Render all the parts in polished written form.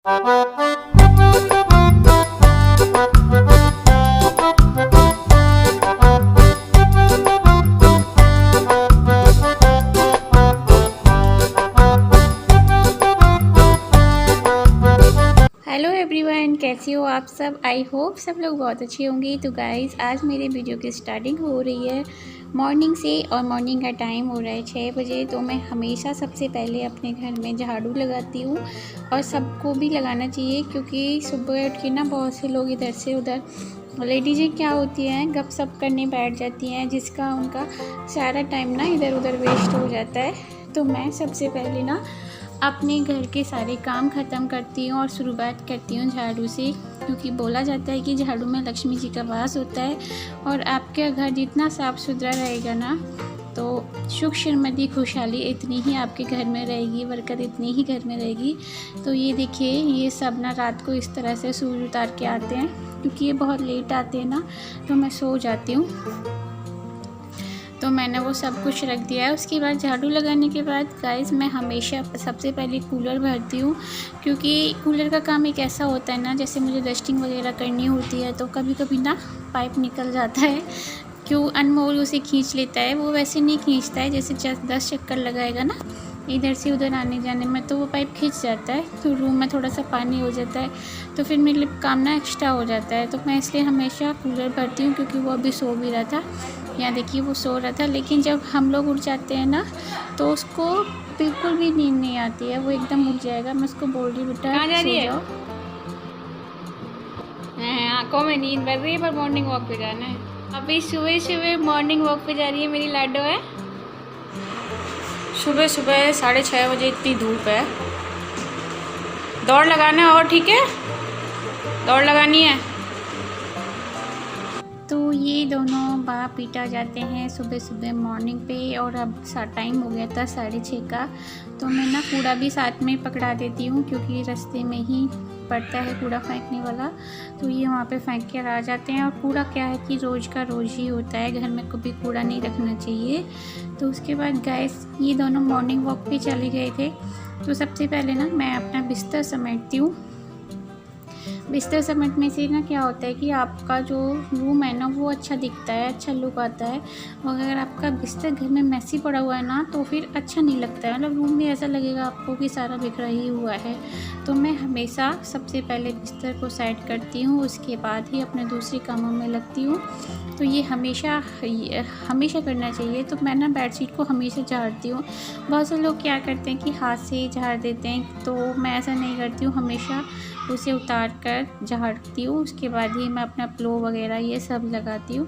Hello everyone, कैसे हो आप सब। आई होप सब लोग बहुत अच्छे होंगे। तो गाइज़, आज मेरे वीडियो की स्टार्टिंग हो रही है मॉर्निंग से, और मॉर्निंग का टाइम हो रहा है 6 बजे। तो मैं हमेशा सबसे पहले अपने घर में झाड़ू लगाती हूँ, और सबको भी लगाना चाहिए, क्योंकि सुबह उठ के ना बहुत से लोग इधर से उधर लेडीज़ें क्या होती हैं, गप सप करने बैठ जाती हैं, जिसका उनका सारा टाइम ना इधर उधर वेस्ट हो जाता है। तो मैं सबसे पहले ना अपने घर के सारे काम ख़त्म करती हूँ और शुरुआत करती हूँ झाड़ू से, क्योंकि बोला जाता है कि झाड़ू में लक्ष्मी जी का वास होता है। और आपका घर जितना साफ़ सुथरा रहेगा ना, तो सुख समृद्धि खुशहाली इतनी ही आपके घर में रहेगी, बरकत इतनी ही घर में रहेगी। तो ये देखिए, ये सब ना रात को इस तरह से सूरज उतार के आते हैं, क्योंकि ये बहुत लेट आते हैं ना, तो मैं सो जाती हूँ। तो मैंने वो सब कुछ रख दिया है। उसके बाद झाड़ू लगाने के बाद गाइस, मैं हमेशा सबसे पहले कूलर भरती हूँ, क्योंकि कूलर का काम एक ऐसा होता है ना, जैसे मुझे डस्टिंग वगैरह करनी होती है, तो कभी कभी ना पाइप निकल जाता है। क्यों अनमोल उसे खींच लेता है, वो वैसे नहीं खींचता है, जैसे 10 चक्कर लगाएगा ना इधर से उधर आने जाने में, तो वो पाइप खींच जाता है, तो रूम में थोड़ा सा पानी हो जाता है, तो फिर मेरे लिए काम ना एक्स्ट्रा हो जाता है। तो मैं इसलिए हमेशा कूलर भरती हूँ, क्योंकि वो अभी सो भी रहा था। यहाँ देखिए, वो सो रहा था, लेकिन जब हम लोग उठ जाते हैं ना, तो उसको बिल्कुल भी नींद नहीं आती है, वो एकदम उठ जाएगा। मैं उसको बोल रही, बेटा सो जाओ। आंखों में नींद बढ़ रही है, पर मॉर्निंग वॉक पे जाना है। अभी सुबह सुबह मॉर्निंग वॉक पे जा रही है मेरी लाडो है। सुबह सुबह 6:30 बजे इतनी धूप है। दौड़ लगाना है, और ठीक है, दौड़ लगानी है। तो ये दोनों बाप पीटा जाते हैं सुबह सुबह मॉर्निंग पे, और अब टाइम हो गया था 6:30 का। तो मैं ना कूड़ा भी साथ में पकड़ा देती हूँ, क्योंकि रास्ते में ही पड़ता है कूड़ा फेंकने वाला, तो ये वहाँ पे फेंक कर आ जाते हैं। और कूड़ा क्या है कि रोज़ का रोज़ ही होता है, घर में कभी कूड़ा नहीं रखना चाहिए। तो उसके बाद गैस, ये दोनों मॉर्निंग वॉक पे चले गए थे। तो सबसे पहले ना मैं अपना बिस्तर समेटती हूँ। बिस्तर समेटने से ना क्या होता है कि आपका जो रूम है ना, वो अच्छा दिखता है, अच्छा लुक आता है। और अगर आपका बिस्तर घर में मैसी पड़ा हुआ है ना, तो फिर अच्छा नहीं लगता है, मतलब रूम भी ऐसा लगेगा आपको कि सारा बिखरा ही हुआ है। तो मैं हमेशा सबसे पहले बिस्तर को सेट करती हूँ, उसके बाद ही अपने दूसरे कामों में लगती हूँ। तो ये हमेशा करना चाहिए। तो मैं ना बेडशीट को हमेशा झाड़ती हूँ। बहुत से लोग क्या करते हैं कि हाथ से ही झाड़ देते हैं, तो मैं ऐसा नहीं करती हूँ, हमेशा उसे उतार कर झाड़ती हूँ। उसके बाद ही मैं अपना पिलो वगैरह ये सब लगाती हूँ।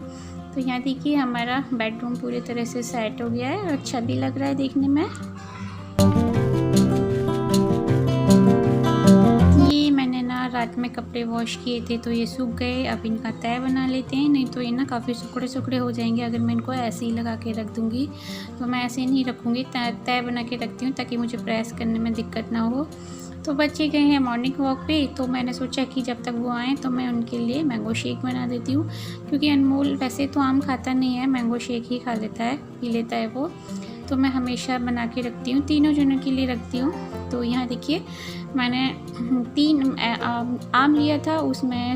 तो यहाँ देखिए, हमारा बेडरूम पूरी तरह से सेट हो गया है, और अच्छा भी लग रहा है देखने में। ये मैंने ना रात में कपड़े वॉश किए थे, तो ये सूख गए। अब इनका तय बना लेते हैं, नहीं तो ये ना काफ़ी सुखड़े हो जाएंगे अगर मैं इनको ऐसे ही लगा के रख दूँगी। तो मैं ऐसे नहीं रखूँगी, तय बना के रखती हूँ, ताकि मुझे प्रेस करने में दिक्कत ना हो। तो बच्चे गए हैं मॉर्निंग वॉक पे, तो मैंने सोचा कि जब तक वो आएँ तो मैं उनके लिए मैंगो शेक बना देती हूँ, क्योंकि अनमोल वैसे तो आम खाता नहीं है, मैंगो शेक ही खा लेता है, पी लेता है वो। तो मैं हमेशा बना के रखती हूँ, तीनों जनों के लिए रखती हूँ। तो यहाँ देखिए, मैंने 3 आम लिया था, उसमें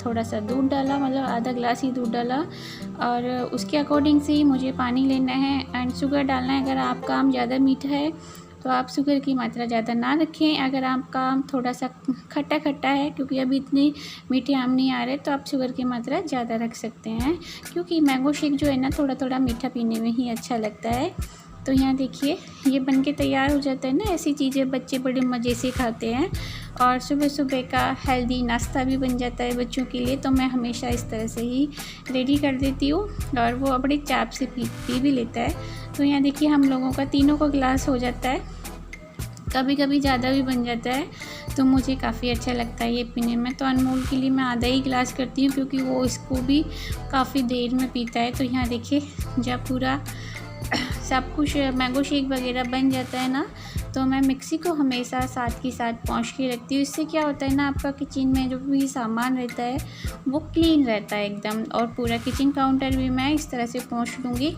थोड़ा सा दूध डाला, मतलब आधा ग्लास ही दूध डाला, और उसके अकॉर्डिंग से ही मुझे पानी लेना है एंड शुगर डालना है। अगर आपका आम ज़्यादा मीठा है तो आप शुगर की मात्रा ज़्यादा ना रखें। अगर आपका आम थोड़ा सा खट्टा है, क्योंकि अभी इतने मीठे आम नहीं आ रहे, तो आप शुगर की मात्रा ज़्यादा रख सकते हैं, क्योंकि मैंगो शेक जो है ना, थोड़ा थोड़ा मीठा पीने में ही अच्छा लगता है। तो यहाँ देखिए, ये बन के तैयार हो जाता है ना। ऐसी चीज़ें बच्चे बड़े मज़े से खाते हैं, और सुबह सुबह का हेल्दी नाश्ता भी बन जाता है बच्चों के लिए। तो मैं हमेशा इस तरह से ही रेडी कर देती हूँ, और वो बड़ी चाप से पी भी लेता है। तो यहाँ देखिए, हम लोगों का तीनों का गिलास हो जाता है, कभी कभी ज़्यादा भी बन जाता है, तो मुझे काफ़ी अच्छा लगता है ये पीने में। तो अनमोल के लिए मैं आधा ही गिलास करती हूँ, क्योंकि वो इसको भी काफ़ी देर में पीता है। तो यहाँ देखिए, जब पूरा सब कुछ मैंगो शेक वगैरह बन जाता है ना, तो मैं मिक्सी को हमेशा साथ के साथ पहुँच के रखती हूँ। इससे क्या होता है ना, आपका किचन में जो भी सामान रहता है वो क्लीन रहता है एकदम, और पूरा किचन काउंटर भी मैं इस तरह से पहुँच लूँगी।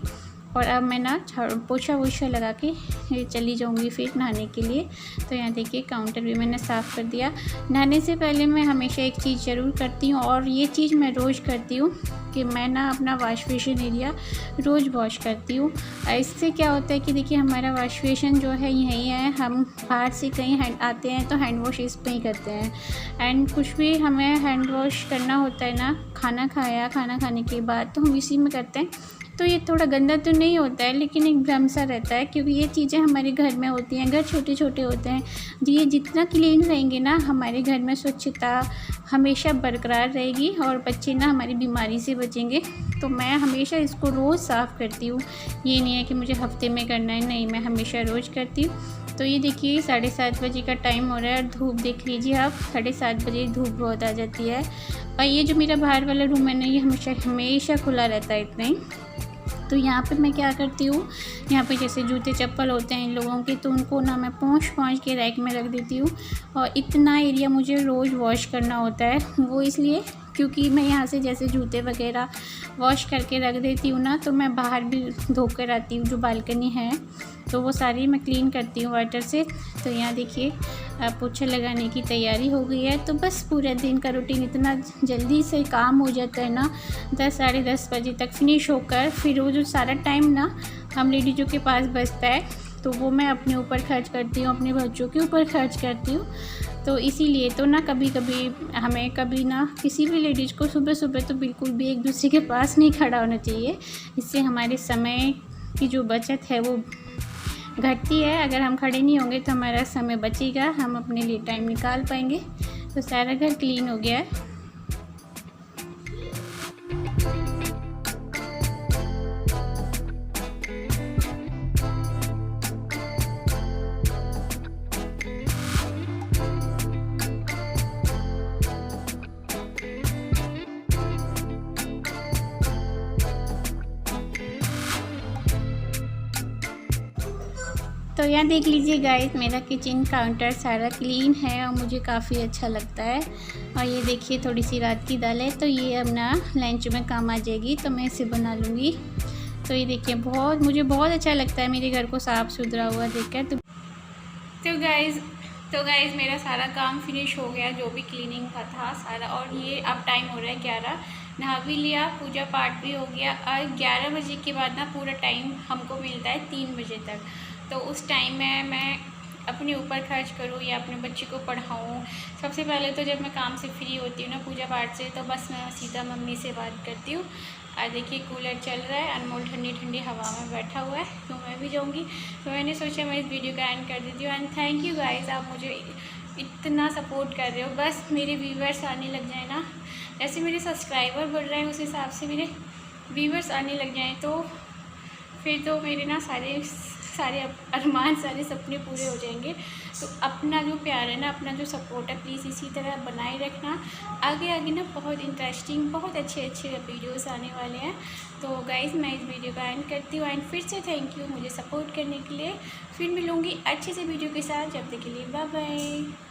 और अब मैं ना पोछा वोछा लगा के चली जाऊंगी फिर नहाने के लिए। तो यहाँ देखिए काउंटर भी मैंने साफ़ कर दिया। नहाने से पहले मैं हमेशा एक चीज़ ज़रूर करती हूँ, और ये चीज़ मैं रोज़ करती हूँ कि मैं ना अपना वॉश बेसिन एरिया रोज़ वॉश करती हूँ। इससे क्या होता है कि देखिए हमारा वॉश बेसिन जो है यहीं है, हम बाहर से कहीं आते हैं तो हैंड वॉश इस पे ही करते हैं। एंड कुछ भी हमें हैंड वॉश करना होता है ना, खाना खाने के बाद, तो हम इसी में करते हैं। तो ये थोड़ा गंदा तो नहीं होता है, लेकिन एक भ्रम सा रहता है, क्योंकि ये चीज़ें हमारे घर में होती हैं, घर छोटे छोटे होते हैं। ये जितना क्लीन रहेंगे ना, हमारे घर में स्वच्छता हमेशा बरकरार रहेगी और बच्चे ना हमारी बीमारी से बचेंगे। तो मैं हमेशा इसको रोज़ साफ़ करती हूँ। ये नहीं है कि मुझे हफ्ते में करना है, नहीं, मैं हमेशा रोज़ करती हूँ। तो ये देखिए 7:30 बजे का टाइम हो रहा है और धूप देख लीजिए आप, 7:30 बजे धूप बहुत आ जाती है। और ये जो मेरा बाहर वाला रूम है ना, ये हमेशा खुला रहता है इतना ही। तो यहाँ पे मैं क्या करती हूँ, यहाँ पे जैसे जूते चप्पल होते हैं इन लोगों के, तो उनको ना मैं पोंछ के रैक में रख देती हूँ। और इतना एरिया मुझे रोज़ वॉश करना होता है, वो इसलिए क्योंकि मैं यहाँ से जैसे जूते वगैरह वॉश करके रख देती हूँ ना, तो मैं बाहर भी धो कर आती हूँ, जो बालकनी है तो वो सारी मैं क्लीन करती हूँ वाटर से। तो यहाँ देखिए पोछा लगाने की तैयारी हो गई है। तो बस पूरे दिन का रूटीन इतना जल्दी से काम हो जाता है ना, 10 साढ़े 10 बजे तक फिनिश होकर फिर वो जो सारा टाइम ना हम लेडीज़ों के पास बचता है, तो वो मैं अपने ऊपर खर्च करती हूँ, अपने बच्चों के ऊपर खर्च करती हूँ। तो इसीलिए तो ना कभी ना किसी भी लेडीज़ को सुबह तो बिल्कुल भी एक दूसरे के पास नहीं खड़ा होना चाहिए। इससे हमारे समय की जो बचत है वो घटती है। अगर हम खड़े नहीं होंगे तो हमारा समय बचेगा, हम अपने लिए टाइम निकाल पाएंगे। तो सारा घर क्लीन हो गया है। तो यहाँ देख लीजिए गाइस, मेरा किचन काउंटर सारा क्लीन है और मुझे काफ़ी अच्छा लगता है। और ये देखिए थोड़ी सी रात की दाल है, तो ये अब ना लंच में काम आ जाएगी, तो मैं इसे बना लूँगी। तो ये देखिए मुझे बहुत अच्छा लगता है मेरे घर को साफ़ सुथरा हुआ देखकर। तो गाइज़ मेरा सारा काम फिनिश हो गया, जो भी क्लीनिंग का था सारा। और ये अब टाइम हो रहा है 11, नहा भी लिया, पूजा पाठ भी हो गया। और 11 बजे के बाद ना पूरा टाइम हमको मिलता है 3 बजे तक। तो उस टाइम में मैं अपने ऊपर खर्च करूँ या अपने बच्चे को पढ़ाऊँ। सबसे पहले तो जब मैं काम से फ्री होती हूँ ना पूजा पाठ से, तो बस मैं सीधा मम्मी से बात करती हूँ। और देखिए कूलर चल रहा है, अनमोल ठंडी ठंडी हवा में बैठा हुआ है, तो मैं भी जाऊँगी। तो मैंने सोचा मैं इस वीडियो का एंड कर देती हूँ। एंड थैंक यू गाइस, आप मुझे इतना सपोर्ट कर रहे हो। बस मेरे व्यूवर्स आने लग जाए ना, जैसे मेरे सब्सक्राइबर बढ़ रहे हैं उस हिसाब से मेरे व्यूवर्स आने लग जाएँ, तो फिर तो मेरे ना सारे अरमान, सारे सपने पूरे हो जाएंगे। तो अपना जो प्यार है ना, अपना जो सपोर्ट है, प्लीज़ इसी तरह बनाए रखना। आगे ना बहुत इंटरेस्टिंग, बहुत अच्छे वीडियोस आने वाले हैं। तो गाइज़ मैं इस वीडियो का एंड करती हूँ। एंड फिर से थैंक यू मुझे सपोर्ट करने के लिए। फिर मिलूँगी अच्छे से वीडियो के साथ, जब तक के लिए बाय बाय।